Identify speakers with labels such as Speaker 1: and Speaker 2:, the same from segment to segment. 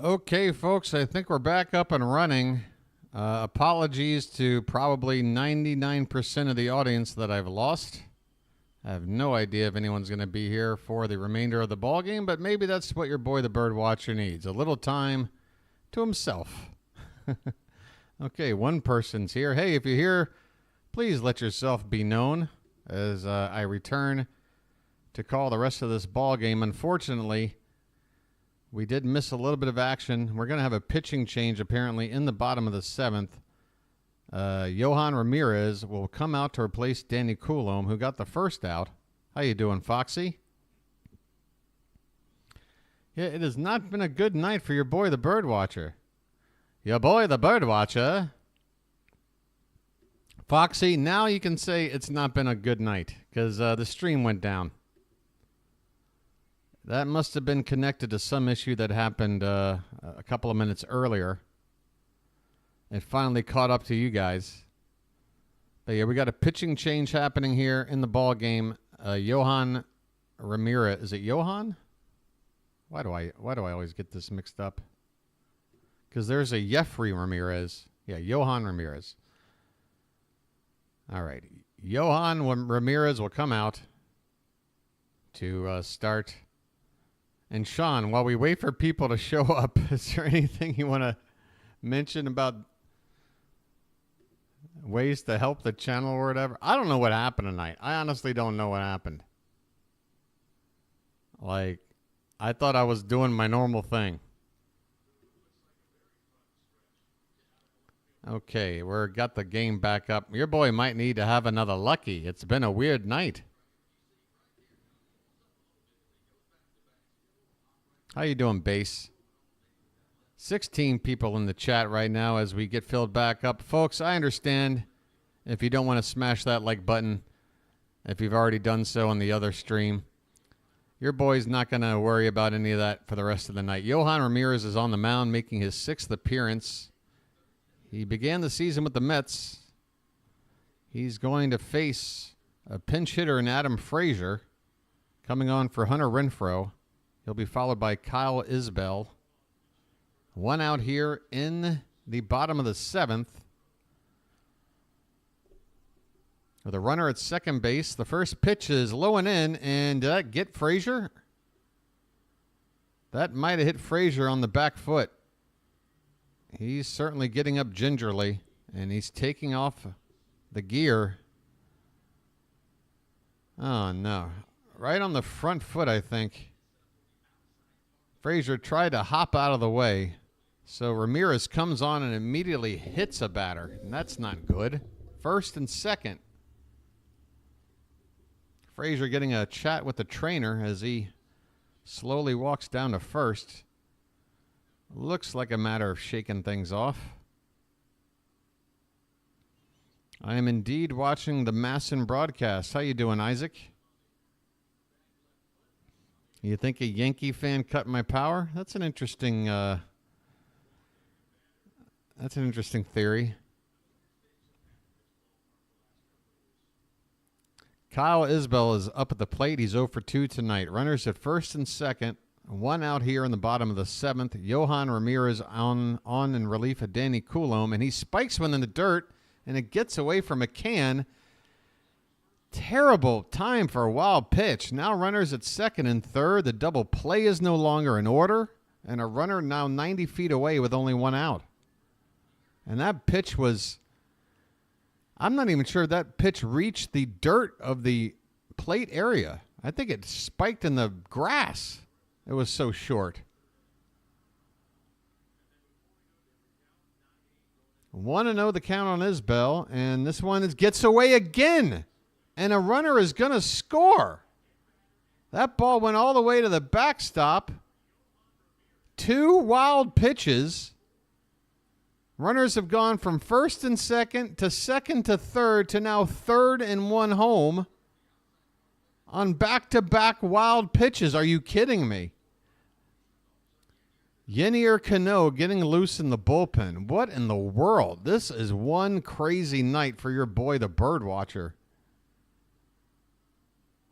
Speaker 1: Okay, folks, I think we're back up and running. Apologies to probably 99% of the audience that I've lost. I have no idea if anyone's going to be here for the remainder of the ball game, but maybe that's what your boy, the BirdWatcher, needs. A little time to himself. Okay, one person's here. Hey, if you're here, please let yourself be known as I return to call the rest of this ball game. Unfortunately, we did miss a little bit of action. We're going to have a pitching change apparently in the bottom of the seventh. Johan Ramirez will come out to replace Danny Coulombe, who got the first out. How you doing, Foxy? Yeah, it has not been a good night for your boy, the BirdWatcher. Your boy, the BirdWatcher. Foxy, now you can say it's not been a good night because the stream went down. That must have been connected to some issue that happened a couple of minutes earlier. It finally caught up to you guys. But yeah, we got a pitching change happening here in the ball game. Johan Ramirez. Is it Johan? Why do I always get this mixed up? Because there's a Jeffrey Ramirez. Yeah, Johan Ramirez. All right. Johan Ramirez will come out to start. And Sean, while we wait for people to show up, is there anything you want to mention about ways to help the channel or whatever? I don't know what happened tonight. I honestly don't know what happened. Like, I thought I was doing my normal thing. Okay, we're got the game back up. Your boy might need to have another lucky. It's been a weird night. How you doing, Base? 16 people in the chat right now as we get filled back up. Folks, I understand if you don't want to smash that like button, if you've already done so on the other stream. Your boy's not going to worry about any of that for the rest of the night. Johan Ramirez is on the mound making his 6th appearance. He began the season with the Mets. He's going to face a pinch hitter in Adam Frazier coming on for Hunter Renfroe. He'll be followed by Kyle Isbell. One out here in the bottom of the 7th. With a runner at second base. The first pitch is low and in. And did that get Frazier? That might have hit Frazier on the back foot. He's certainly getting up gingerly. And he's taking off the gear. Oh, no. Right on the front foot, I think. Frazier tried to hop out of the way. So Ramirez comes on and immediately hits a batter. And that's not good. First and second. Frazier getting a chat with the trainer as he slowly walks down to first. Looks like a matter of shaking things off. I am indeed watching the Masson broadcast. How you doing, Isaac? You think a Yankee fan cut my power? That's an interesting theory. Kyle Isbell is up at the plate. He's 0 for 2 tonight. Runners at first and second. One out here in the bottom of the 7th. Johan Ramirez on in relief of Danny Coulombe, and he spikes one in the dirt, and it gets away from McCann. Terrible time for a wild pitch. Now runners at second and third. The double play is no longer in order. And a runner now 90 feet away with only one out. And that pitch was... I'm not even sure that pitch reached the dirt of the plate area. I think it spiked in the grass. It was so short. 1-0 the count on Isbell. And this one gets away again. And a runner is going to score. That ball went all the way to the backstop. 2 wild pitches. Runners have gone from first and second to third to now third and one home on back-to-back wild pitches. Are you kidding me? Yennier Cano getting loose in the bullpen. What in the world? This is one crazy night for your boy, the BirdWatcher.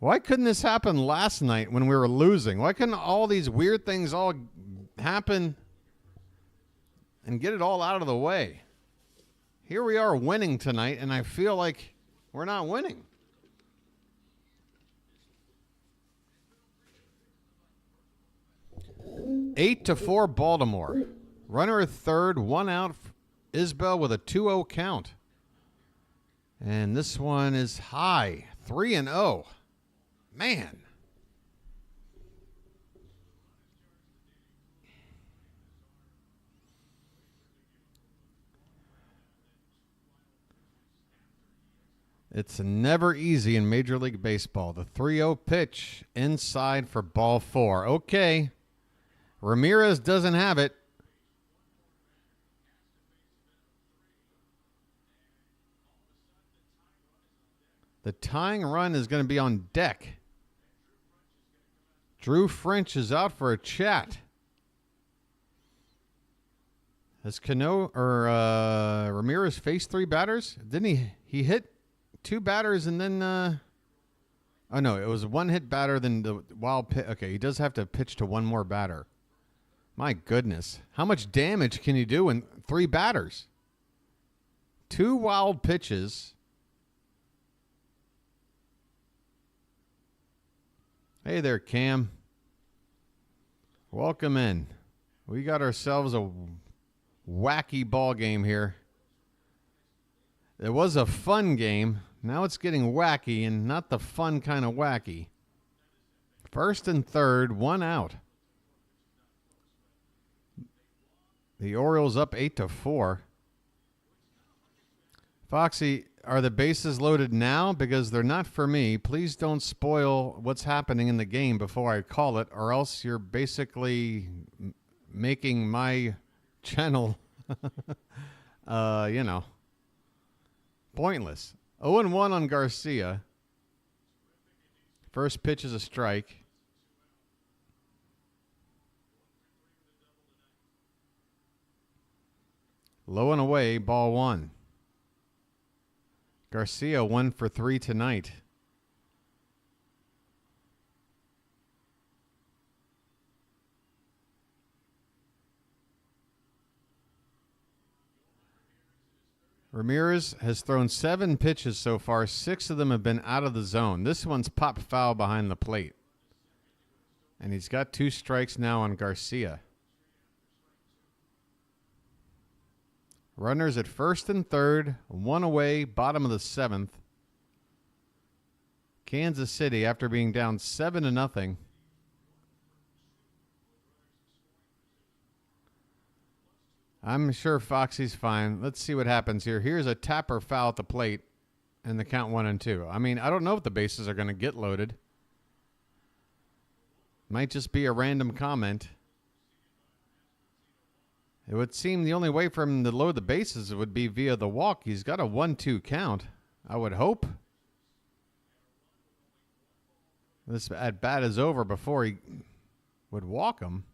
Speaker 1: Why couldn't this happen last night when we were losing? Why couldn't all these weird things all happen and get it all out of the way. Here we are winning tonight, and I feel like we're not winning. Eight to 4 Baltimore. Runner at third, one out. Isbell with a 2-0 count. And this one is high, 3-0. Man. It's never easy in Major League Baseball. The 3-0 pitch inside for ball 4. Okay. Ramirez doesn't have it. The tying run is going to be on deck. Drew French is out for a chat. Has Ramirez faced 3 batters? Didn't he hit 2 batters and then oh no, it was 1 hit batter then the wild pitch. Okay, he does have to pitch to 1 more batter. My goodness. How much damage can you do in 3 batters? 2 wild pitches. Hey there, Cam. Welcome in. We got ourselves a wacky ball game here. It was a fun game. Now it's getting wacky, and not the fun kind of wacky. First and third, 1 out. The Orioles up 8 to 4. Foxy, are the bases loaded now? Because they're not for me. Please don't spoil what's happening in the game before I call it, or else you're basically making my channel, pointless. 0-1 on Garcia. First pitch is a strike. Low and away, ball 1. Garcia 1 for 3 tonight. Ramirez has thrown 7 pitches so far. 6 of them have been out of the zone. This one's popped foul behind the plate. And he's got 2 strikes now on Garcia. Runners at first and third, 1 away, bottom of the 7th. Kansas City, after being down 7-0. I'm sure Foxy's fine. Let's see what happens here. Here's a tapper foul at the plate, and the count 1-2. I mean, I don't know if the bases are going to get loaded. Might just be a random comment. It would seem the only way for him to load the bases would be via the walk. He's got a 1-2 count, I would hope. This at bat is over before he would walk him.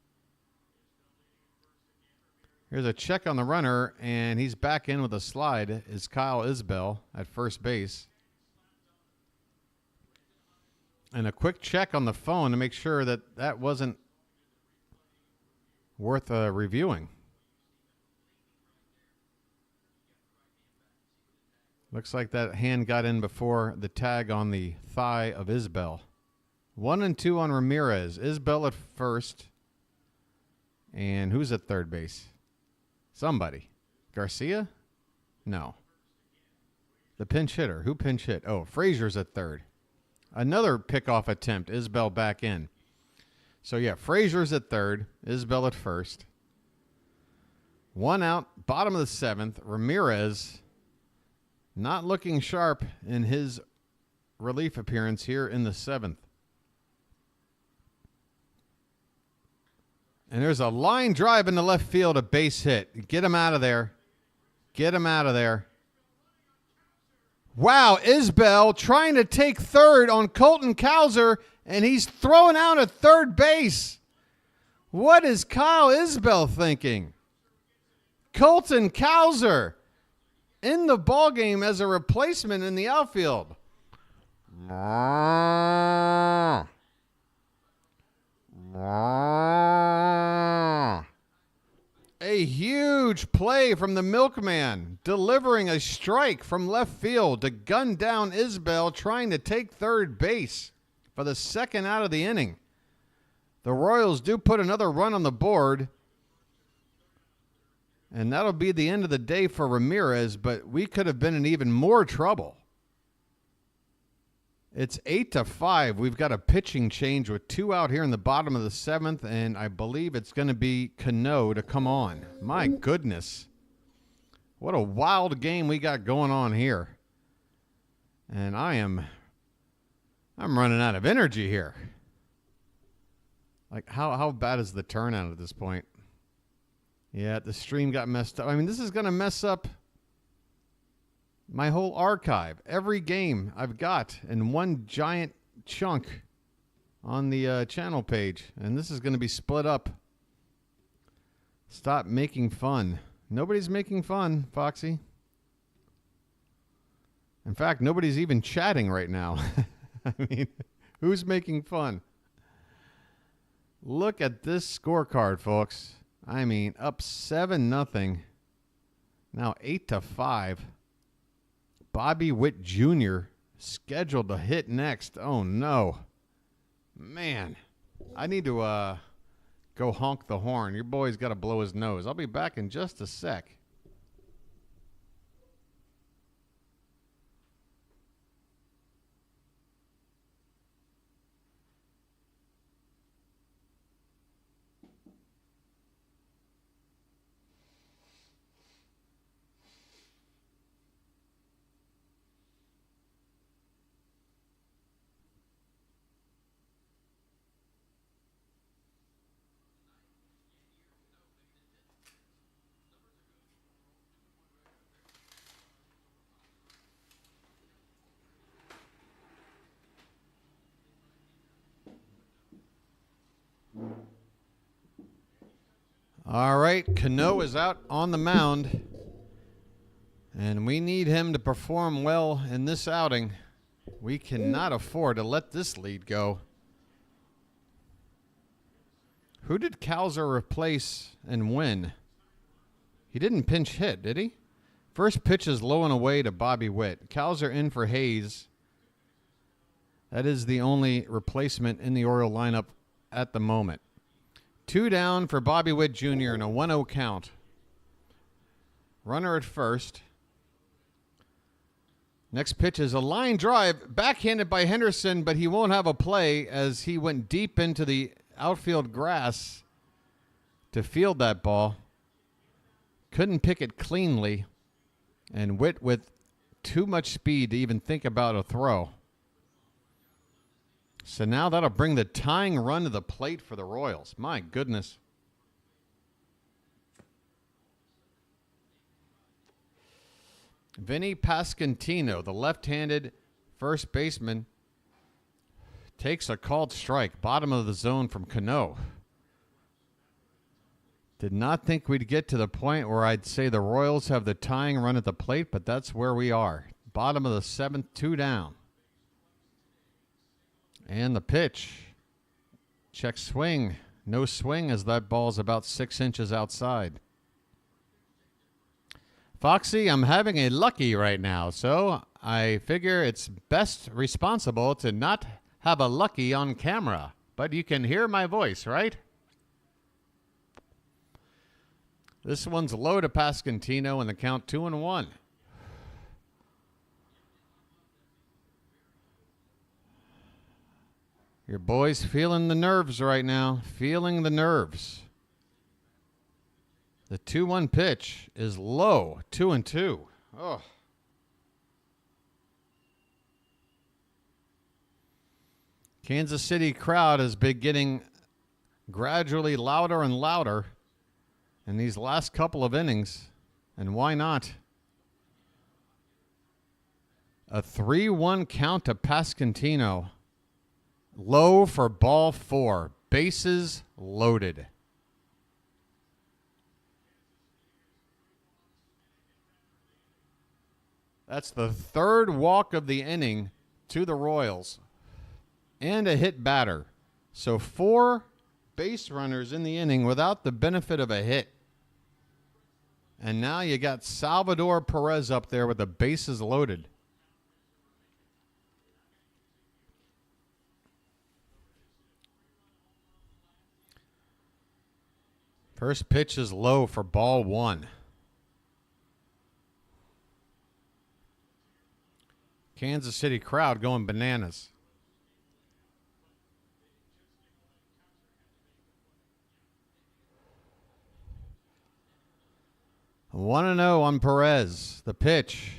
Speaker 1: Here's a check on the runner, and he's back in with a slide. Is Kyle Isbell at first base. And a quick check on the phone to make sure that that wasn't worth reviewing. Looks like that hand got in before the tag on the thigh of Isbell. 1-2 on Ramirez. Isbell at first. And who's at third base? Somebody. Garcia? No. The pinch hitter. Who pinch hit? Oh, Frazier's at third. Another pickoff attempt. Isbell back in. So, yeah, Frazier's at third. Isbell at first. 1 out. Bottom of the 7th. Ramirez not looking sharp in his relief appearance here in the 7th. And there's a line drive in the left field, a base hit. Get him out of there. Get him out of there. Wow, Isbell trying to take third on Colton Cowser, and he's throwing out at third base. What is Kyle Isbell thinking? Colton Cowser in the ballgame as a replacement in the outfield. A huge huge play from the milkman, delivering a strike from left field to gun down Isbell, trying to take third base for the second out of the inning. The Royals do put another run on the board, and that'll be the end of the day for Ramirez, but we could have been in even more trouble. It's 8-5. We've got a pitching change with 2 out here in the bottom of the 7th, and I believe it's going to be Cano to come on. My goodness. What a wild game we got going on here. And I'm running out of energy here. Like, how bad is the turnout at this point? Yeah, the stream got messed up. I mean, this is going to mess up my whole archive. Every game I've got in one giant chunk on the channel page. And this is going to be split up. Stop making fun. Nobody's making fun, Foxy. In fact, nobody's even chatting right now. I mean, who's making fun? Look at this scorecard, folks. I mean, up 7-0. Now 8-5. Bobby Witt Jr. scheduled to hit next. Oh, no. Man, I need to go honk the horn. Your boy's got to blow his nose. I'll be back in just a sec. All right, Cano is out on the mound, and we need him to perform well in this outing. We cannot afford to let this lead go. Who did Cowser replace and win? He didn't pinch hit, did he? First pitch is low and away to Bobby Witt. Cowser in for Hayes. That is the only replacement in the Oriole lineup at the moment. 2 down for Bobby Witt Jr. in a 1-0 count. Runner at first. Next pitch is a line drive, backhanded by Henderson, but he won't have a play as he went deep into the outfield grass to field that ball. Couldn't pick it cleanly, and Witt with too much speed to even think about a throw. So now that'll bring the tying run to the plate for the Royals. My goodness. Vinny Pasquantino, the left-handed first baseman, takes a called strike, bottom of the zone from Cano. Did not think we'd get to the point where I'd say the Royals have the tying run at the plate, but that's where we are. Bottom of the 7th, 2 down. And the pitch. Check swing. No swing as that ball's about 6 inches outside. Foxy, I'm having a lucky right now, so I figure it's best responsible to not have a lucky on camera. But you can hear my voice, right? This one's low to Pasquantino and the count 2-1. Your boy's feeling the nerves right now. Feeling the nerves. The 2-1 pitch is low. 2-2. Oh. Kansas City crowd has been getting gradually louder and louder in these last couple of innings. And why not? A 3-1 count to Pasquantino. Low for ball 4. Bases loaded. That's the 3rd walk of the inning to the Royals. And a hit batter. So 4 base runners in the inning without the benefit of a hit. And now you got Salvador Perez up there with the bases loaded. First pitch is low for ball one. Kansas City crowd going bananas. 1-0 on Perez. The pitch.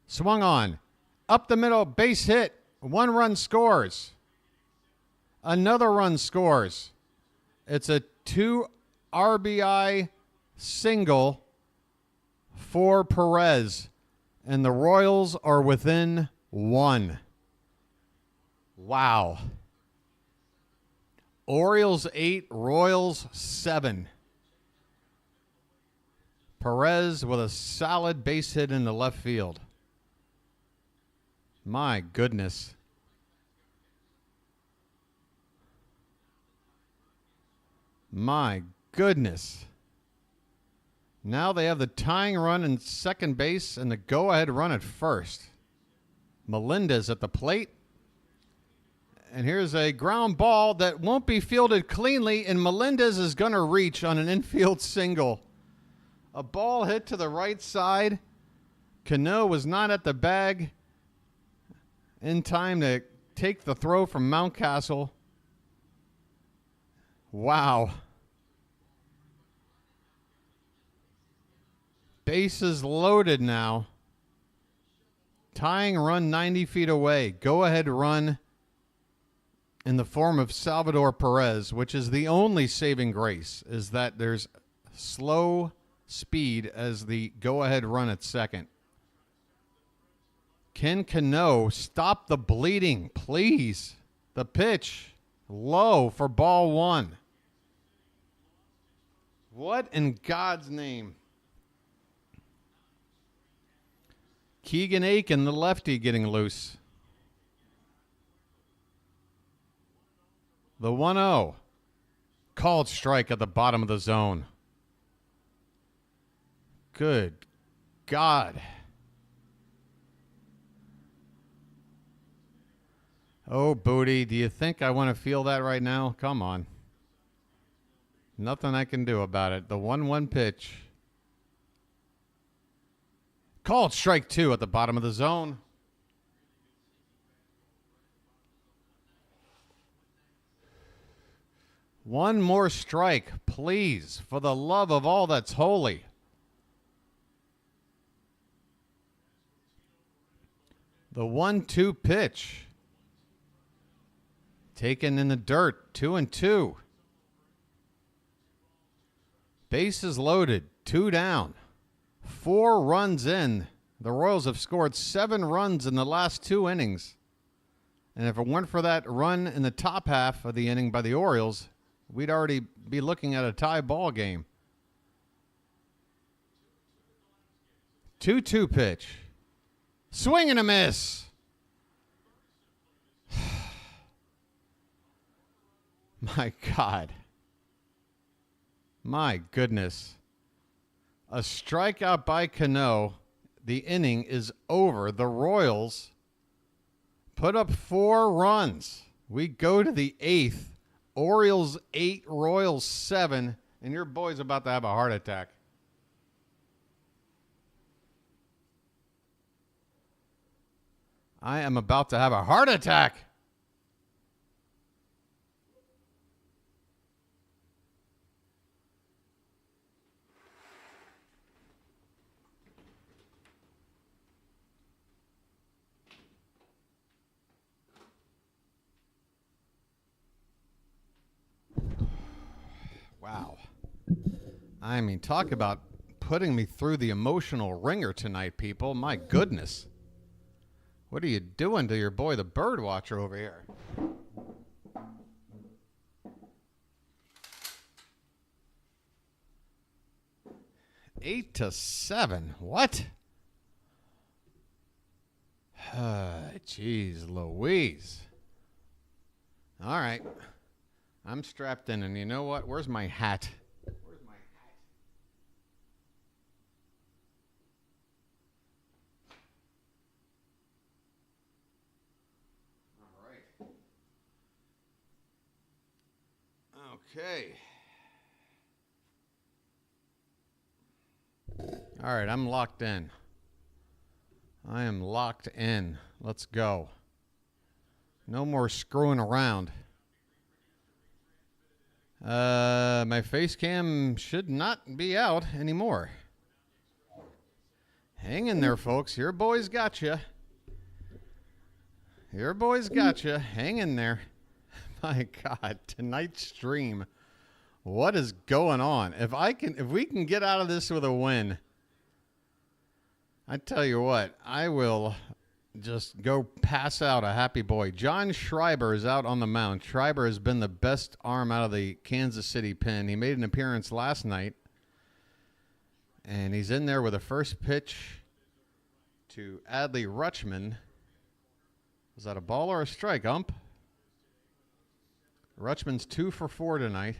Speaker 1: Swung on. Up the middle, base hit. 1 run scores. Another run scores. It's a 2 RBI single for Perez. And the Royals are within 1. Wow. Orioles 8, Royals 7. Perez with a solid base hit in the left field. My goodness. My goodness. Now they have the tying run in second base and the go-ahead run at first. Melendez at the plate. And here's a ground ball that won't be fielded cleanly, and Melendez is going to reach on an infield single. A ball hit to the right side. Cano was not at the bag in time to take the throw from Mountcastle. Wow. Bases loaded now. Tying run 90 feet away. Go-ahead run in the form of Salvador Perez, which is the only saving grace, is that there's slow speed as the go-ahead run at second. Ken Cano, stop the bleeding, please. The pitch, low for ball one. What in God's name? Keegan Aiken, the lefty, getting loose. The 1-0. Called strike at the bottom of the zone. Good God. Oh, Booty, do you think I want to feel that right now? Come on. Nothing I can do about it. The 1-1 pitch. Called strike 2 at the bottom of the zone. One more strike, please, for the love of all that's holy. The 1-2 pitch. Taken in the dirt, 2-2. Bases loaded, 2 down. 4 runs in. The Royals have scored 7 runs in the last 2 innings. And if it weren't for that run in the top half of the inning by the Orioles, we'd already be looking at a tie ball game. 2-2 pitch. Swing and a miss. My God. My goodness. A strikeout by Cano. The inning is over. The Royals put up 4 runs. We go to the 8th. Orioles 8, Royals 7, and your boy's about to have a heart attack. I am about to have a heart attack. Wow. I mean, talk about putting me through the emotional ringer tonight, people. My goodness. What are you doing to your boy, the BirdWatcher, over here? Eight to 7. What? Jeez Louise. All right. I'm strapped in, and you know what? Where's my hat? Where's my hat? Okay. All right, I'm locked in. I am locked in. Let's go. No more screwing around. My face cam should not be out anymore. Hang in there, folks. Your boy's got you. Your boy's got you. Hang in there. My God, tonight's stream. What is going on? If we can get out of this with a win, I tell you what, I will just go pass out a happy boy. John Schreiber is out on the mound. Schreiber has been the best arm out of the Kansas City pen. He made an appearance last night, and he's in there with a first pitch to Adley Rutschman. Was that a ball or a strike, ump? Rutschman's 2 for 4 tonight.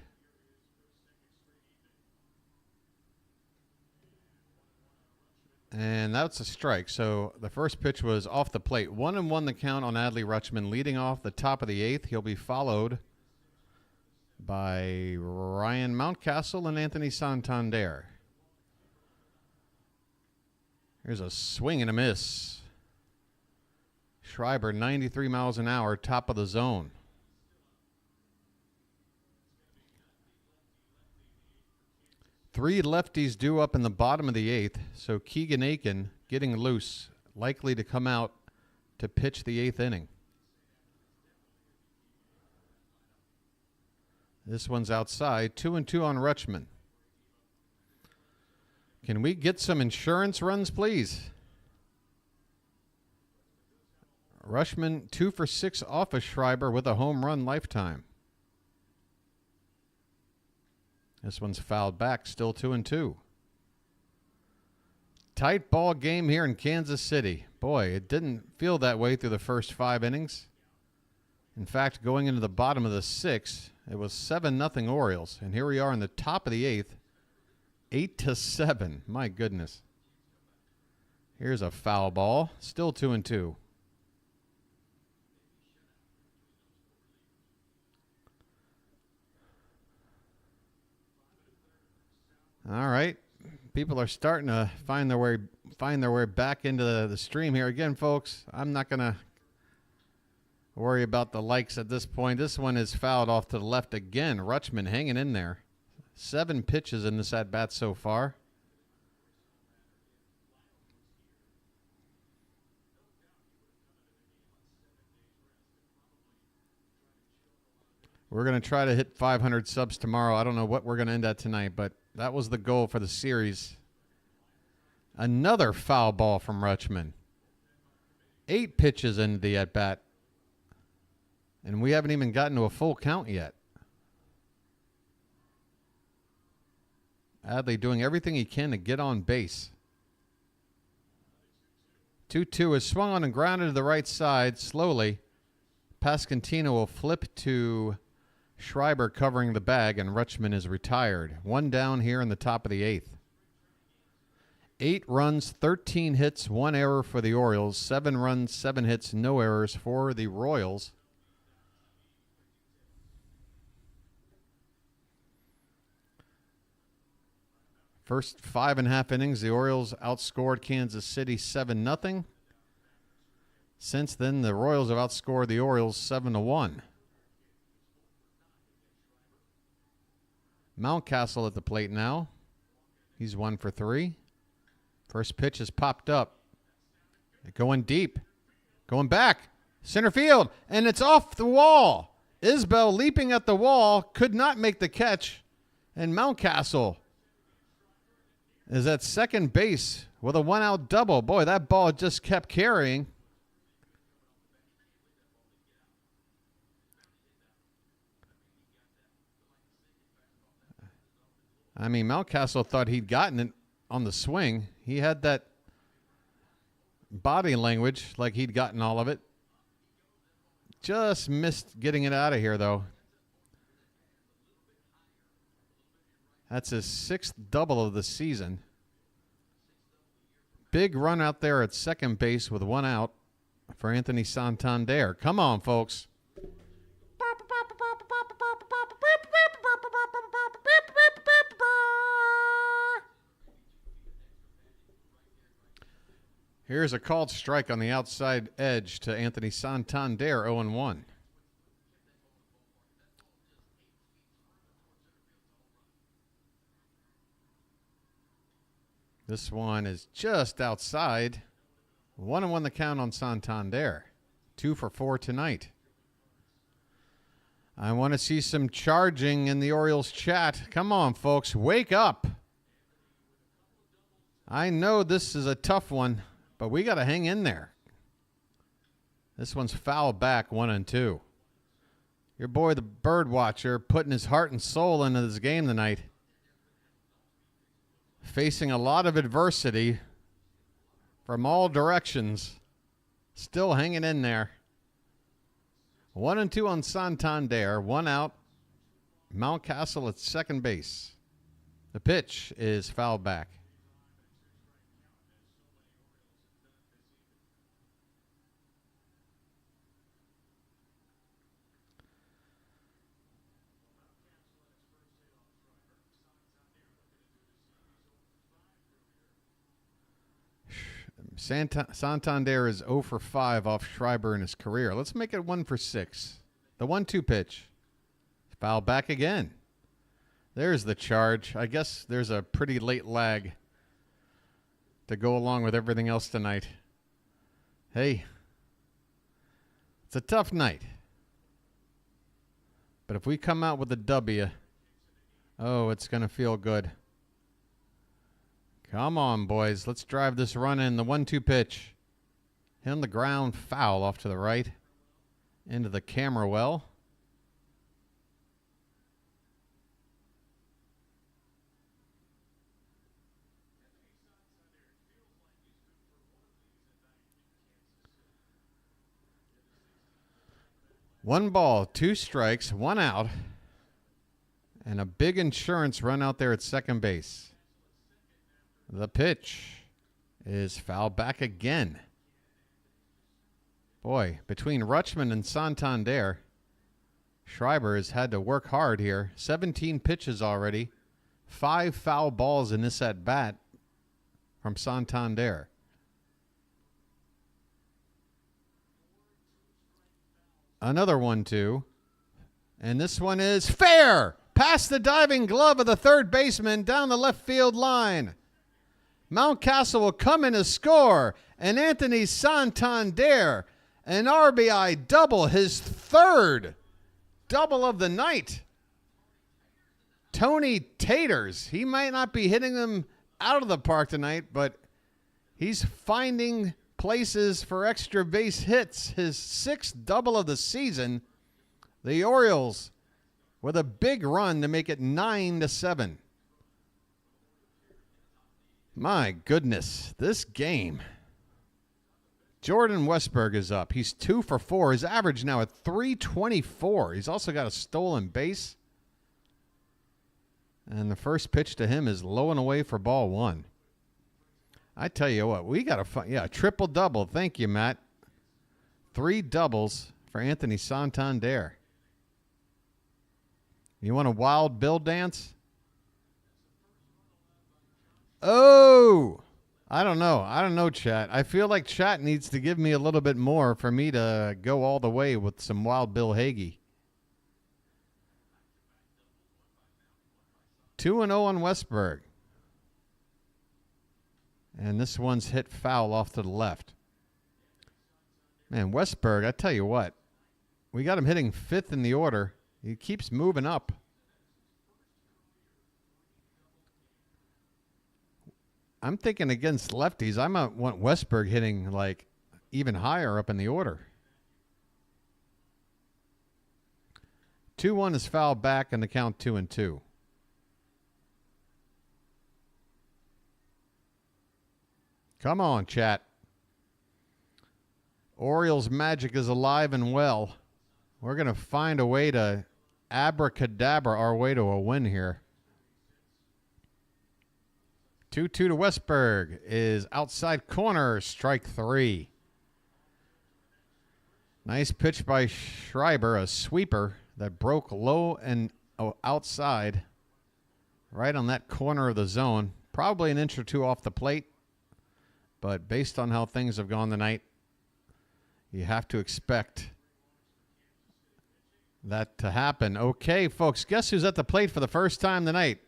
Speaker 1: And that's a strike. So the first pitch was off the plate. 1-1 the count on Adley Rutschman, leading off the top of the 8th. He'll be followed by Ryan Mountcastle and Anthony Santander. Here's a swing and a miss. Schreiber, 93 miles an hour, top of the zone. Three lefties due up in the bottom of the 8th, so Keegan Aiken getting loose, likely to come out to pitch the 8th inning. This one's outside, 2-2 on Rutschman. Can we get some insurance runs, please? Rutschman 2 for 6 off of Schreiber with a home run lifetime. This one's fouled back, still 2-2. Tight ball game here in Kansas City. Boy, it didn't feel that way through the first 5 innings. In fact, going into the bottom of the 6th, it was 7-0 Orioles. And here we are in the top of the 8th, 8-7. My goodness. Here's a foul ball, still 2-2. All right, people are starting to find their way back into the stream here again, folks. I'm not gonna worry about the likes at this point. This one is fouled off to the left again. Rutschman hanging in there. 7 pitches in this at bat so far. We're gonna try to hit 500 subs tomorrow. I don't know what we're gonna end at tonight, but that was the goal for the series. Another foul ball from Rutschman. 8 pitches into the at-bat. And we haven't even gotten to a full count yet. Adley doing everything he can to get on base. 2-2 is swung on and grounded to the right side slowly. Pasquantino will flip to Schreiber covering the bag, and Rutschman is retired. 1 down here in the top of the 8th. 8 runs, 13 hits, 1 error for the Orioles. 7 runs, 7 hits, no errors for the Royals. First 5.5 innings, the Orioles outscored Kansas City 7-0. Since then, the Royals have outscored the Orioles 7-1. Mountcastle at the plate now. He's 1 for 3. First pitch has popped up. Going deep. Going back. Center field. And it's off the wall. Isbell leaping at the wall. Could not make the catch. And Mountcastle is at second base with a 1-out double. Boy, that ball just kept carrying. I mean, Mountcastle thought he'd gotten it on the swing. He had that body language like he'd gotten all of it. Just missed getting it out of here, though. That's his 6th double of the season. Big run out there at second base with 1 out for Anthony Santander. Come on, folks. Here's a called strike on the outside edge to Anthony Santander, 0-1. This one is just outside. 1-1 the count on Santander. 2 for 4 tonight. I want to see some charging in the Orioles chat. Come on, folks. Wake up. I know this is a tough one, but we got to hang in there. This one's foul back, 1-2. Your boy, the BirdWatcher, putting his heart and soul into this game tonight. Facing a lot of adversity from all directions. Still hanging in there. 1-2 on Santander. 1 out. Mountcastle at second base. The pitch is foul back. Santander is 0 for 5 off Schreiber in his career. Let's make it 1 for 6. The 1-2 pitch. Foul back again. There's the charge. I guess there's a pretty late lag to go along with everything else tonight. Hey, it's a tough night. But if we come out with a W, oh, it's going to feel good. Come on, boys. Let's drive this run in. The 1-2 pitch. Hit on the ground. Foul off to the right. Into the camera well. One ball, 2 strikes, 1 out. And a big insurance run out there at second base. The pitch is foul back again. Boy, between Rutschman and Santander, Schreiber has had to work hard here. 17 pitches already. 5 foul balls in this at bat from Santander. Another 1-2. And this one is fair. Past the diving glove of the third baseman down the left field line. Mountcastle will come in to score, and Anthony Santander, an RBI double, his third double of the night. Tony Taters, he might not be hitting them out of the park tonight, but he's finding places for extra base hits. His 6th double of the season. The Orioles with a big run to make it 9-7. My goodness, this game. Jordan Westburg is up. He's 2 for 4. His average now at 324. He's also got a stolen base. And the first pitch to him is low and away for ball 1. I tell you what, we got a triple-double. Thank you, Matt. 3 doubles for Anthony Santander. You want a wild Bill dance? Oh, I don't know, chat. I feel like chat needs to give me a little bit more for me to go all the way with some wild Bill Hagee. 2-0 on Westburg. And this one's hit foul off to the left. Man, Westburg, I tell you what. We got him hitting 5th in the order. He keeps moving up. I'm thinking against lefties, I might want Westburg hitting like even higher up in the order. 2-1 is foul back and the count 2-2. Come on, chat. Orioles magic is alive and well. We're going to find a way to abracadabra our way to a win here. 2-2 to Westburg is outside corner, strike 3. Nice pitch by Schreiber, a sweeper that broke low and outside, right on that corner of the zone. Probably an inch or two off the plate. But based on how things have gone tonight, you have to expect that to happen. Okay, folks, guess who's at the plate for the first time tonight?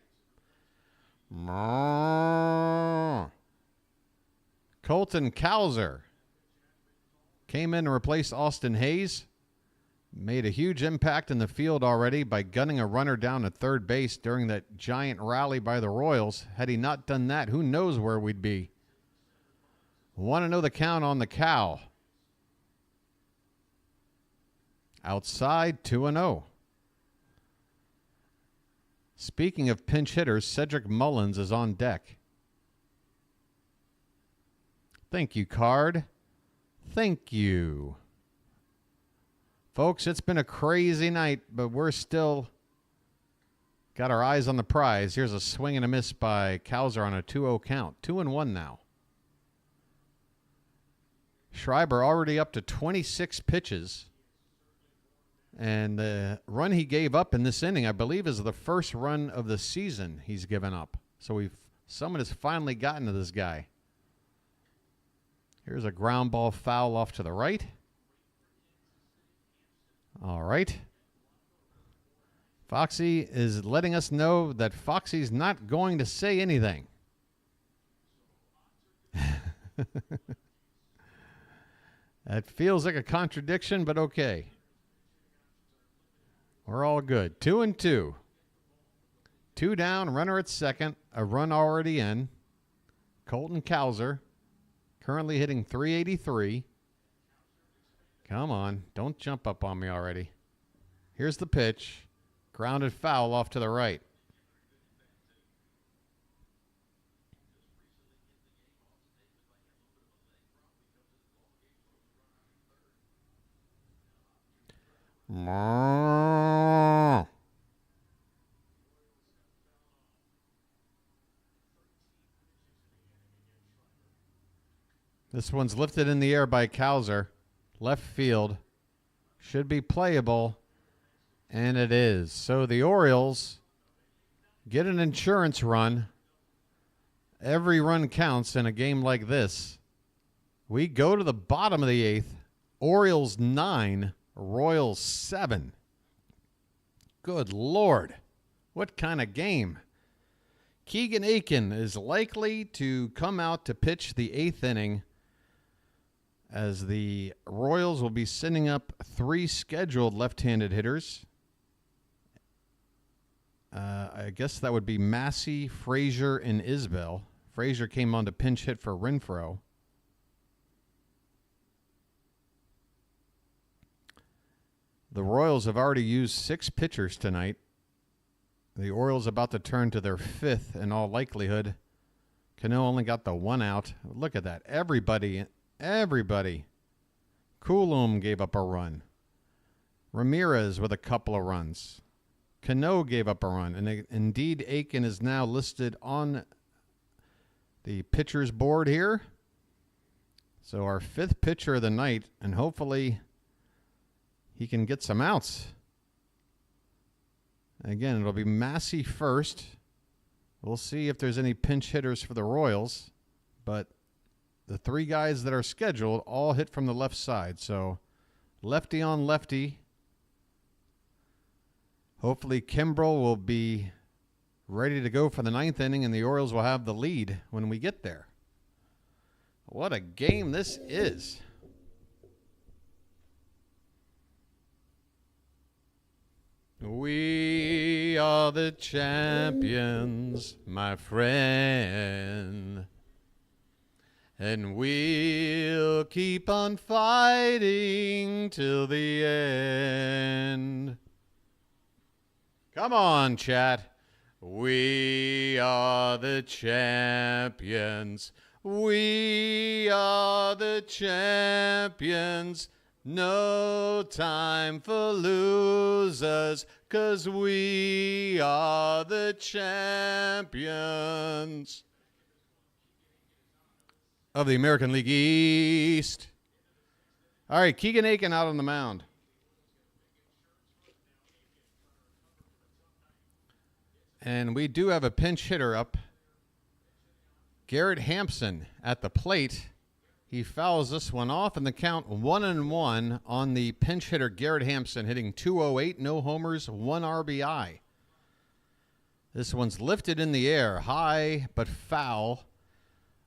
Speaker 1: Colton Cowser came in to replace Austin Hayes. Made a huge impact in the field already by gunning a runner down at third base during that giant rally by the Royals. Had he not done that, who knows where we'd be. Want to know the count on the Cow? Outside, 2-0. Speaking of pinch hitters, Cedric Mullins is on deck. Thank you, Card. Thank you. Folks, it's been a crazy night, but we're still got our eyes on the prize. Here's a swing and a miss by Cowser on a 2-0 count. 2-1 now. Schreiber already up to 26 pitches. And the run he gave up in this inning, I believe, is the first run of the season he's given up. So someone has finally gotten to this guy. Here's a ground ball foul off to the right. All right. Foxy is letting us know that Foxy's not going to say anything. That feels like a contradiction, but okay. We're all good. 2-2. 2 down, runner at second, a run already in. Colton Cowser, currently hitting .383. Come on, don't jump up on me already. Here's the pitch. Grounded foul off to the right. This one's lifted in the air by Cowser. Left field. Should be playable. And it is. So the Orioles get an insurance run. Every run counts in a game like this. We go to the bottom of the eighth. Orioles 9, Royals 7. Good Lord. What kind of game? Keegan Aiken is likely to come out to pitch the eighth inning, as the Royals will be sending up 3 scheduled left-handed hitters. I guess that would be Massey, Frazier, and Isbell. Frazier came on to pinch hit for Renfroe. The Royals have already used 6 pitchers tonight. The Orioles about to turn to their 5th in all likelihood. Cano only got the 1 out. Look at that. Everybody. Coulomb gave up a run. Ramirez with a couple of runs. Cano gave up a run. And indeed, Aiken is now listed on the pitcher's board here. So our 5th pitcher of the night, and hopefully he can get some outs. Again, it'll be Massey first. We'll see if there's any pinch hitters for the Royals. But the 3 guys that are scheduled all hit from the left side. So lefty on lefty. Hopefully Kimbrel will be ready to go for the 9th inning, and the Orioles will have the lead when we get there. What a game this is. We are the champions, my friend. And we'll keep on fighting till the end. Come on, chat. We are the champions. We are the champions. No time for losers, 'cause we are the champions of the American League East. All right, Keegan Aiken out on the mound. And we do have a pinch hitter up. Garrett Hampson at the plate. He fouls this one off, and the count 1-1 on the pinch hitter Garrett Hampson, hitting .208, no homers, 1 RBI. This one's lifted in the air, high but foul.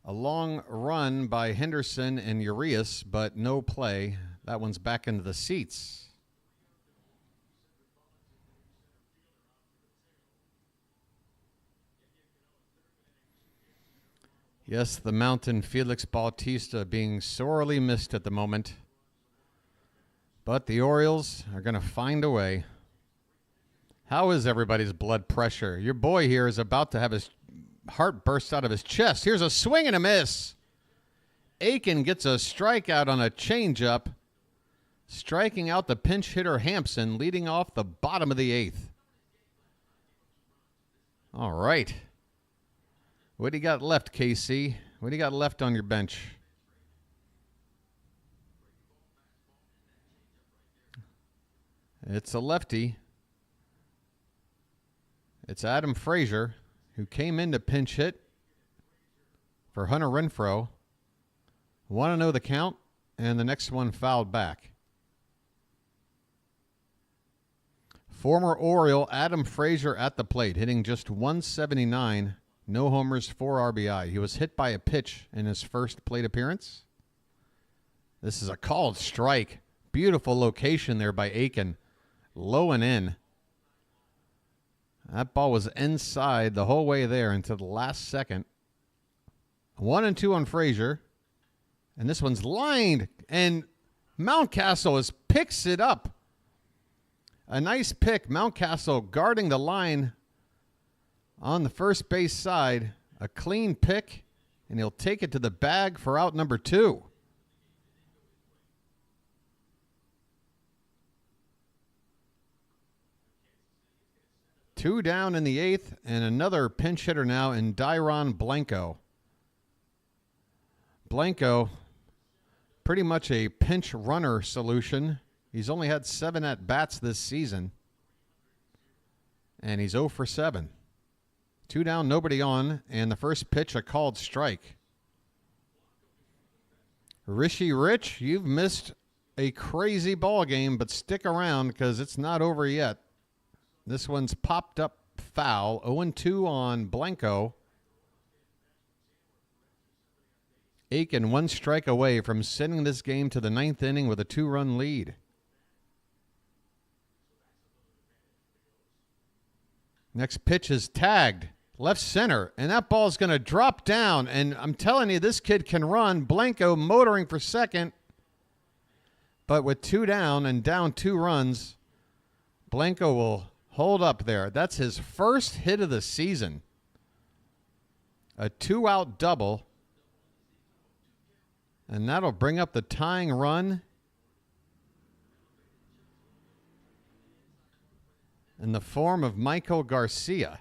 Speaker 1: A long run by Henderson and Urias, but no play. That one's back into the seats. Yes, the Mountain Felix Bautista being sorely missed at the moment. But the Orioles are going to find a way. How is everybody's blood pressure? Your boy here is about to have his heart burst out of his chest. Here's a swing and a miss. Aiken gets a strikeout on a changeup, striking out the pinch hitter Hampson, leading off the bottom of the 8th. All right. What do you got left, KC? What do you got left on your bench? It's a lefty. It's Adam Frazier, who came in to pinch hit for Hunter Renfroe. 1-0 the count, and the next one fouled back. Former Oriole Adam Frazier at the plate, hitting just .179. No homers, 4 RBI. He was hit by a pitch in his first plate appearance. This is a called strike. Beautiful location there by Aiken. Low and in. That ball was inside the whole way there until the last second. 1-2 on Frazier. And this one's lined. And Mountcastle picks it up. A nice pick. Mountcastle guarding the line on the first base side, a clean pick, and he'll take it to the bag for out number 2. Two down in the 8th, and another pinch hitter now in Dairon Blanco. Blanco, pretty much a pinch runner solution. He's only had 7 at-bats this season, and he's 0 for 7. 2 down, nobody on, and the first pitch, a called strike. Rishi Rich, you've missed a crazy ball game, but stick around because it's not over yet. This one's popped up foul. 0-2 on Blanco. Aiken 1 strike away from sending this game to the 9th inning with a 2-run lead. Next pitch is tagged. Left center, and that ball's going to drop down, and I'm telling you, this kid can run. Blanco motoring for second, but with 2 down and down 2 runs, Blanco will hold up there. That's his first hit of the season. A 2-out double, and that'll bring up the tying run. In the form of Michael Garcia.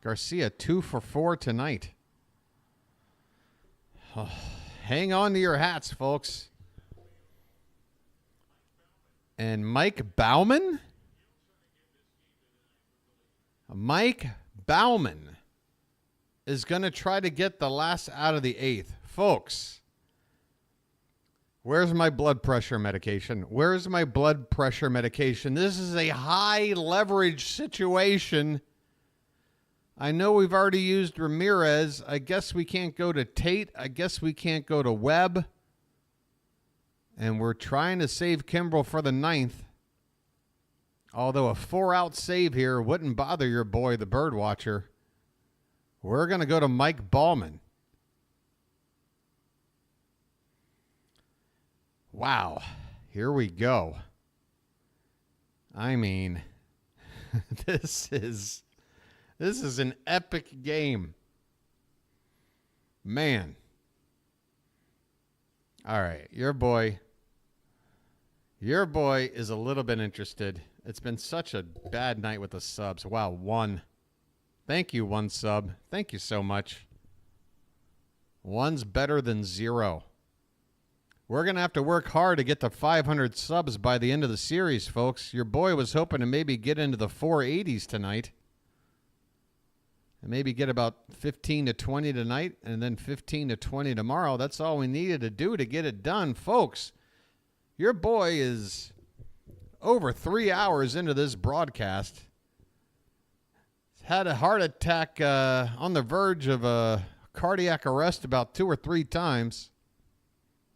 Speaker 1: Garcia 2 for 4 tonight. Oh, hang on to your hats, folks. And Mike Baumann? Mike Baumann is going to try to get the last out of the 8th. Folks, where's my blood pressure medication? Where's my blood pressure medication? This is a high leverage situation. I know we've already used Ramirez. I guess we can't go to Tate. I guess we can't go to Webb. And we're trying to save Kimbrel for the 9th. Although a 4-out save here wouldn't bother your boy, the BirdWatcher. We're going to go to Mike Baumann. Wow. Here we go. I mean, this is an epic game. Man. All right, your boy is a little bit interested. It's been such a bad night with the subs. Wow, 1. Thank you, 1 sub. Thank you so much. 1's better than 0. We're going to have to work hard to get to 500 subs by the end of the series, folks. Your boy was hoping to maybe get into the 480s tonight. and maybe get about 15 to 20 tonight and then 15 to 20 tomorrow. That's all we needed to do to get it done. Folks, your boy is over 3 hours into this broadcast. Had a heart attack on the verge of a cardiac arrest about 2 or 3 times.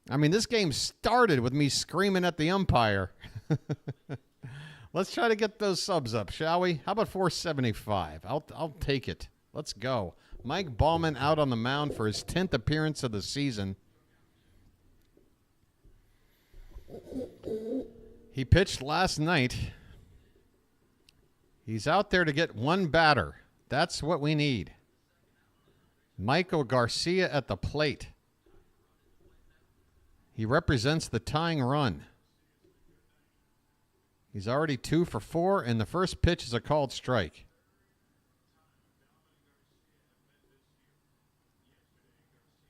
Speaker 1: I mean, this game started with me screaming at the umpire. Let's try to get those subs up, shall we? How about 475? I'll take it. Let's go. Mike Baumann out on the mound for his 10th appearance of the season. He pitched last night. He's out there to get one batter. That's what we need. Michael Garcia at the plate. He represents the tying run. He's already 2 for 4, and the first pitch is a called strike.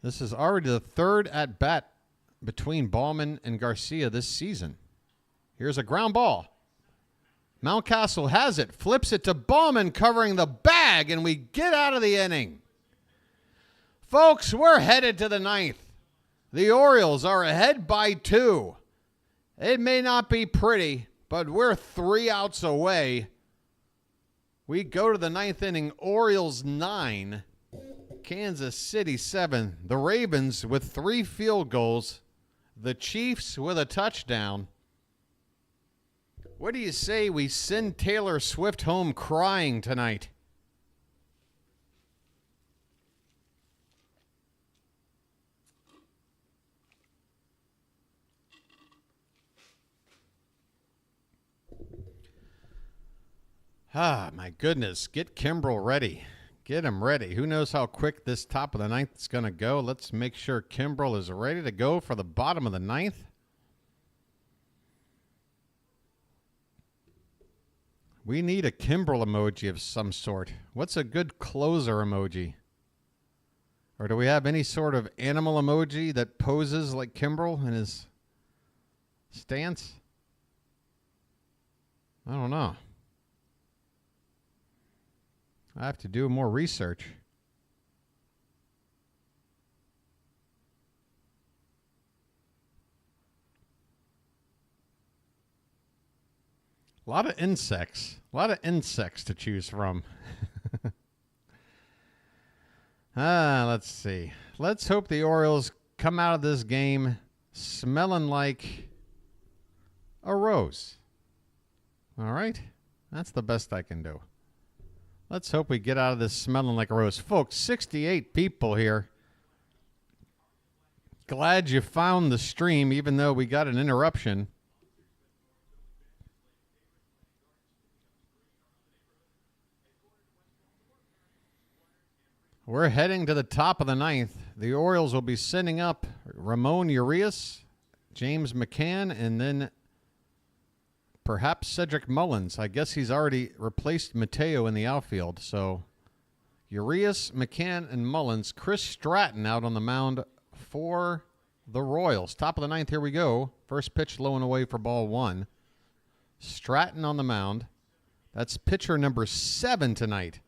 Speaker 1: This is already the 3rd at-bat between Baumann and Garcia this season. Here's a ground ball. Mountcastle has it, flips it to Baumann, covering the bag, and we get out of the inning. Folks, we're headed to the 9th. The Orioles are ahead by 2. It may not be pretty, but we're 3 outs away. We go to the 9th inning. Orioles 9, Kansas City 7. The Ravens with 3 field goals. The Chiefs with a touchdown. What do you say we send Taylor Swift home crying tonight? Ah, my goodness. Get Kimbrel ready. Get him ready. Who knows how quick this top of the 9th is going to go. Let's make sure Kimbrel is ready to go for the bottom of the 9th. We need a Kimbrel emoji of some sort. What's a good closer emoji? Or do we have any sort of animal emoji that poses like Kimbrel in his stance? I don't know. I have to do more research. A lot of insects. A lot of insects to choose from. Let's see. Let's hope the Orioles come out of this game smelling like a rose. All right? That's the best I can do. Let's hope we get out of this smelling like a rose. Folks, 68 people here. Glad you found the stream, even though we got an interruption. We're heading to the top of the 9th. The Orioles will be sending up Ramon Urias, James McCann, and then perhaps Cedric Mullins. I guess he's already replaced Mateo in the outfield. So Urias, McCann, and Mullins. Chris Stratton out on the mound for the Royals. Top of the 9th, here we go. First pitch low and away for ball 1. Stratton on the mound. That's pitcher number 7 tonight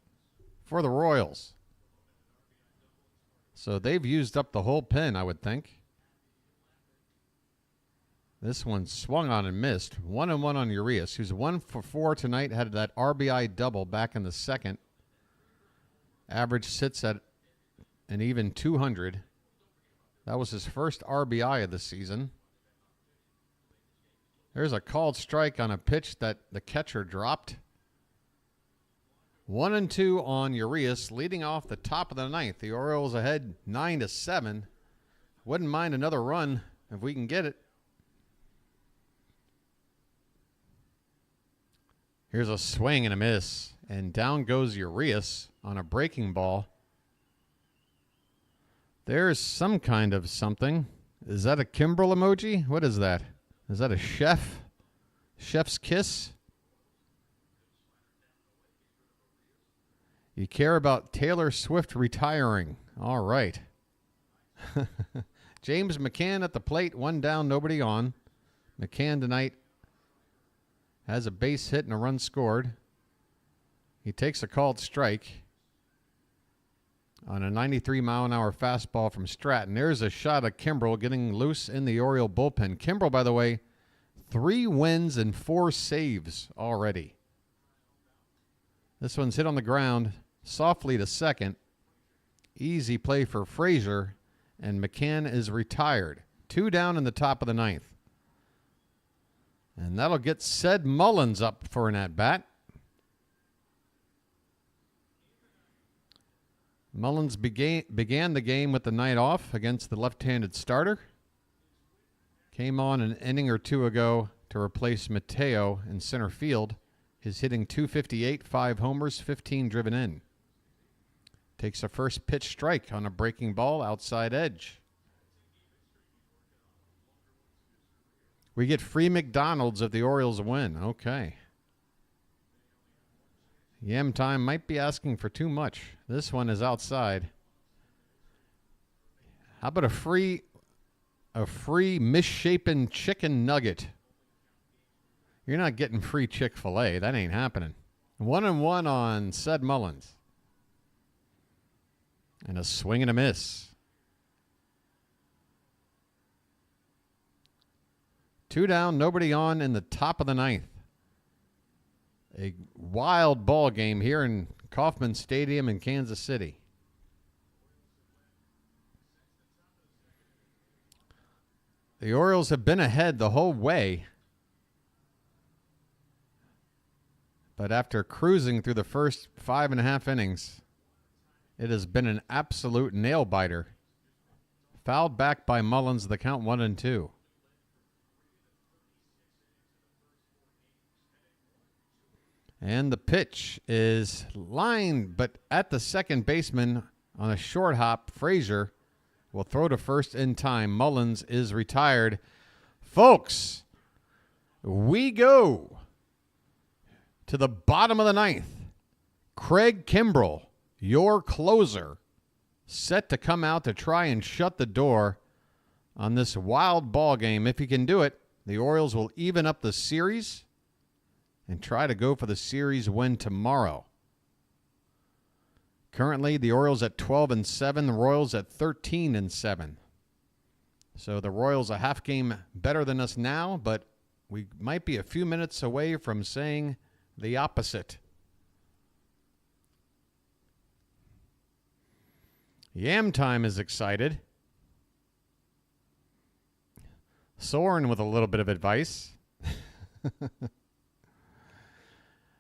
Speaker 1: for the Royals. So they've used up the whole pen, I would think. This one swung on and missed. 1-1 on Urias, who's 1 for 4 tonight. Had that RBI double back in the 2nd. Average sits at an even 200. That was his first RBI of the season. There's a called strike on a pitch that the catcher dropped. 1-2 on Urias, leading off the top of the 9th. The Orioles ahead 9-7. Wouldn't mind another run if we can get it. Here's a swing and a miss, and down goes Urias on a breaking ball. There's some kind of something. Is that a Kimbrel emoji? What is that? Is that a chef? Chef's kiss? You care about Taylor Swift retiring. All right. James McCann at the plate. 1 down, nobody on. McCann tonight has a base hit and a run scored. He takes a called strike. on a 93-mile-an-hour fastball from Stratton. There's a shot of Kimbrel getting loose in the Oriole bullpen. Kimbrel, by the way, 3 wins and 4 saves already. This one's hit on the ground, softly to second. Easy play for Frazier, and McCann is retired. 2 down in the top of the 9th. And that'll get Ced Mullins up for an at-bat. Mullins began the game with the night off against the left-handed starter. Came on an inning or two ago to replace Mateo in center field. He's hitting .258, 5 homers, 15 driven in. Takes a first pitch strike on a breaking ball outside edge. We get free McDonald's if the Orioles win. Okay. Yam Time might be asking for too much. This one is outside. How about a free misshapen chicken nugget? You're not getting free Chick-fil-A. That ain't happening. 1-1 on Ced Mullins. And a swing and a miss. 2 down, nobody on in the top of the 9th. A wild ball game here in Kauffman Stadium in Kansas City. The Orioles have been ahead the whole way. But after cruising through the first 5.5 innings, it has been an absolute nail-biter. Fouled back by Mullins, the count 1-2. And the pitch is lined, but at the second baseman on a short hop. Frazier will throw to first in time. Mullins is retired. Folks, we go to the bottom of the 9th. Craig Kimbrel, your closer, set to come out to try and shut the door on this wild ball game. If he can do it, the Orioles will even up the series and try to go for the series win tomorrow. Currently, the Orioles at 12-7, the Royals at 13-7. So the Royals a half game better than us now, but we might be a few minutes away from saying the opposite. Yam Time is excited. Soren with a little bit of advice.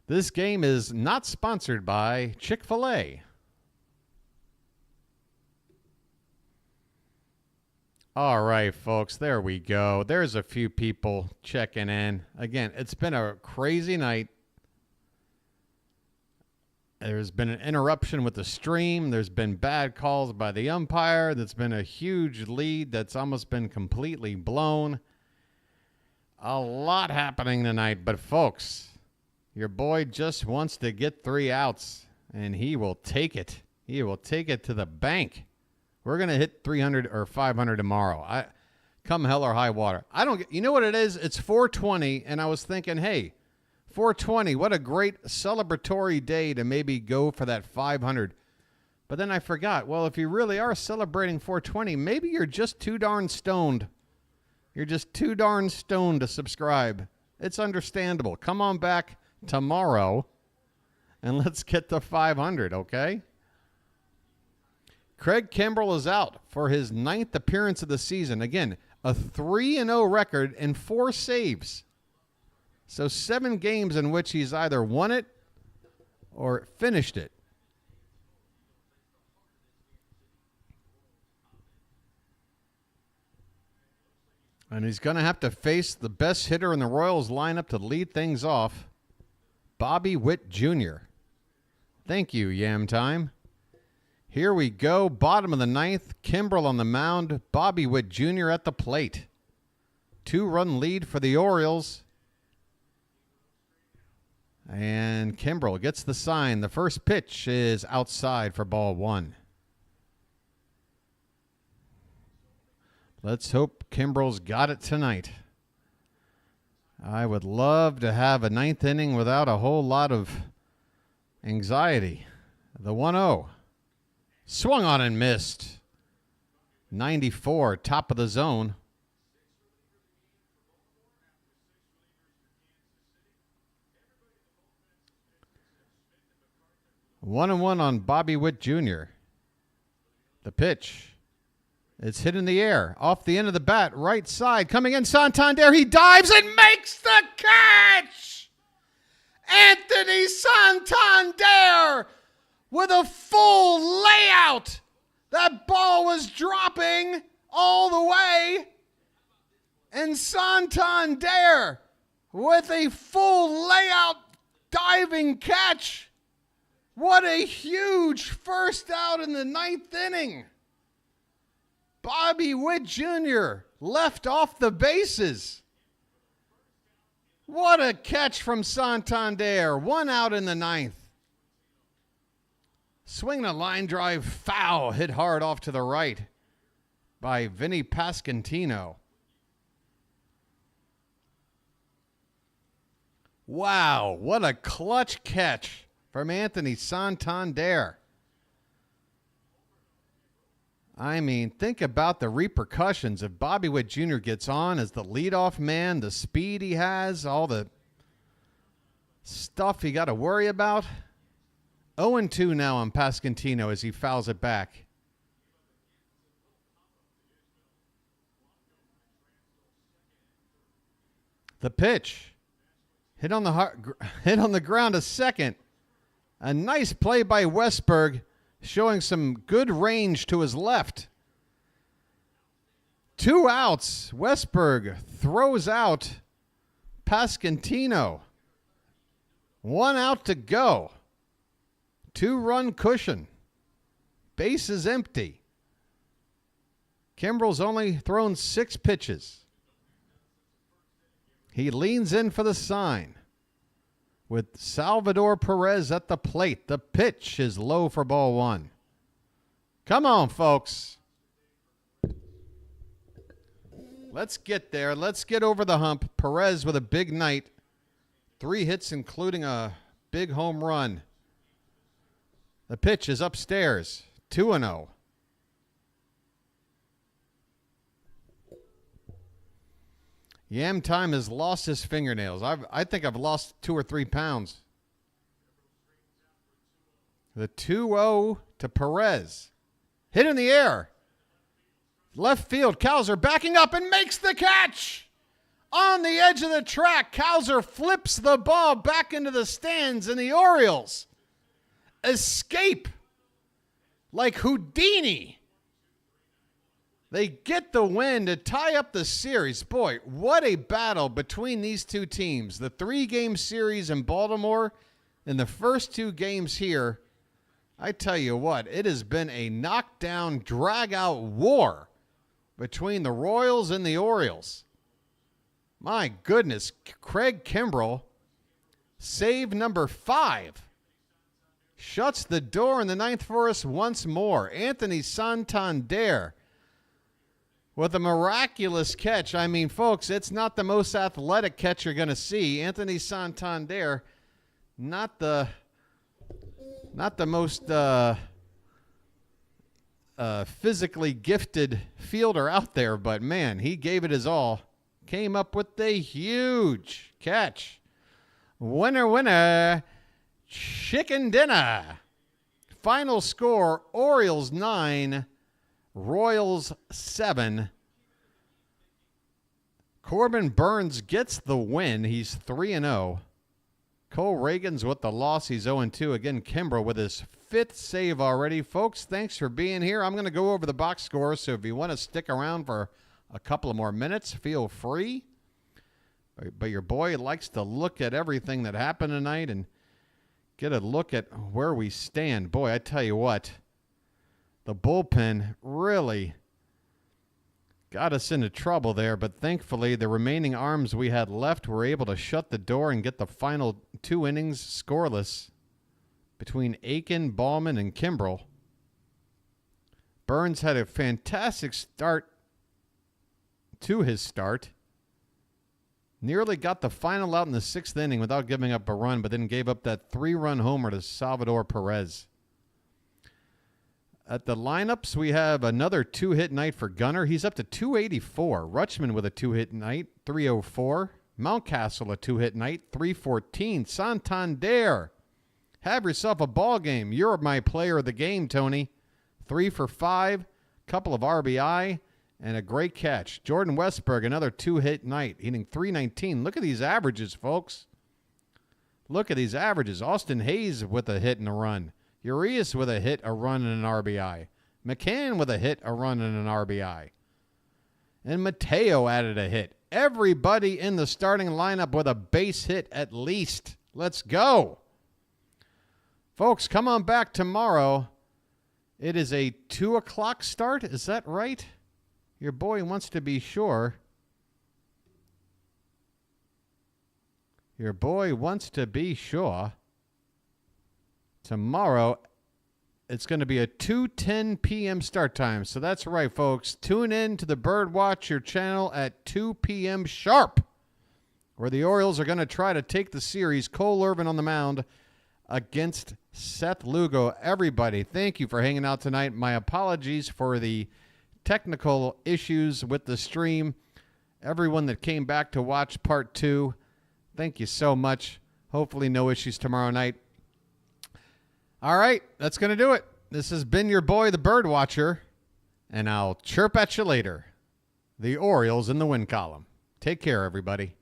Speaker 1: This game is not sponsored by Chick-fil-A. All right, folks, there we go. There's a few people checking in. Again, it's been a crazy night. There's been an interruption with the stream. There's been bad calls by the umpire. There's been a huge lead that's almost been completely blown. A lot happening tonight, but folks, your boy just wants to get 3 outs, and he will take it. He will take it to the bank. We're going to hit 300 or 500 tomorrow. Come hell or high water. You know what it is? It's 420, and I was thinking, hey, 420, what a great celebratory day to maybe go for that 500. But then I forgot, well, if you really are celebrating 420, maybe you're just too darn stoned. You're just too darn stoned to subscribe. It's understandable. Come on back tomorrow, and let's get to 500, okay? Craig Kimbrel is out for his 9th appearance of the season. Again, a 3-0 record and 4 saves. So 7 games in which he's either won it or finished it. And he's going to have to face the best hitter in the Royals lineup to lead things off, Bobby Witt Jr. Thank you, Yam Time. Here we go. Bottom of the 9th. Kimbrel on the mound. Bobby Witt Jr. at the plate. 2-run lead for the Orioles. And Kimbrel gets the sign. The first pitch is outside for ball 1. Let's hope Kimbrel's got it tonight. I would love to have a 9th inning without a whole lot of anxiety. The 1-0. Swung on and missed. 94, top of the zone. 1-1 on Bobby Witt Jr. The pitch. It's hit in the air. Off the end of the bat. Right side. Coming in Santander. He dives and makes the catch. Anthony Santander with a full layout. That ball was dropping all the way. And Santander with a full layout diving catch. What a huge first out in the 9th inning. Bobby Witt Jr. left off the bases. What a catch from Santander. 1 out in the 9th. Swinging a line drive foul, hit hard off to the right by Vinny Pasquantino. Wow, what a clutch catch from Anthony Santander. I mean, think about the repercussions if Bobby Witt Jr. gets on as the leadoff man, the speed he has, all the stuff he got to worry about. 0-2 now on Pasquantino as he fouls it back. The pitch. Hit on the ground a second. A nice play by Westberg, showing some good range to his left. 2 outs. Westberg throws out Pasquantino. 1 out to go. 2-run cushion. Base is empty. Kimbrel's only thrown 6 pitches. He leans in for the sign. With Salvador Perez at the plate. The pitch is low for ball 1. Come on, folks. Let's get there. Let's get over the hump. Perez with a big night. 3 hits, including a big home run. The pitch is upstairs. 2-0. Yam Time has lost his fingernails. I think I've lost 2 or 3 pounds. The 2-0 to Perez. Hit in the air. Left field. Cowser backing up and makes the catch. On the edge of the track, Cowser flips the ball back into the stands, and the Orioles escape like Houdini. They get the win to tie up the series. Boy, what a battle between these two teams. The 3-game series in Baltimore and the first 2 games here. I tell you what, it has been a knockdown, drag-out war between the Royals and the Orioles. My goodness, Craig Kimbrel, save number 5. Shuts the door in the 9th for us once more. Anthony Santander with a miraculous catch. I mean, folks, it's not the most athletic catch you're going to see. Anthony Santander, not the most physically gifted fielder out there, but man, he gave it his all. Came up with a huge catch. Winner, winner, chicken dinner. Final score, Orioles 9, Royals 7. Corbin Burnes gets the win. He's 3-0. Cole Ragans with the loss. He's 0-2. Again, Kimbrel with his 5th save already. Folks, thanks for being here. I'm going to go over the box score, so if you want to stick around for a couple of more minutes, feel free. But your boy likes to look at everything that happened tonight and get a look at where we stand. Boy, I tell you what, the bullpen really got us into trouble there, but thankfully the remaining arms we had left were able to shut the door and get the final 2 innings scoreless between Aiken, Ballman, and Kimbrel. Burnes had a fantastic start to his start. Nearly got the final out in the 6th inning without giving up a run, but then gave up that 3-run homer to Salvador Perez. At the lineups, we have another 2-hit night for Gunnar. He's up to 284. Rutschman with a 2-hit night, 304. Mountcastle a 2-hit night, 314. Santander, have yourself a ball game. You're my player of the game, Tony. 3 for 5, couple of RBI, and a great catch. Jordan Westberg, another 2-hit night, hitting 319. Look at these averages, folks. Look at these averages. Austin Hayes with a hit and a run. Urias with a hit, a run, and an RBI. McCann with a hit, a run, and an RBI. And Mateo added a hit. Everybody in the starting lineup with a base hit at least. Let's go. Folks, come on back tomorrow. It is a 2 o'clock start. Is that right? Your boy wants to be sure. Your boy wants to be sure. Tomorrow, it's going to be a 2:10 p.m. start time. So that's right, folks. Tune in to the BirdWatcher channel at 2 p.m. sharp, where the Orioles are going to try to take the series. Cole Irvin on the mound against Seth Lugo. Everybody, thank you for hanging out tonight. My apologies for the technical issues with the stream. Everyone that came back to watch part 2, thank you so much. Hopefully no issues tomorrow night. All right, that's going to do it. This has been your boy, the BirdWatcher, and I'll chirp at you later. The Orioles in the win column. Take care, everybody.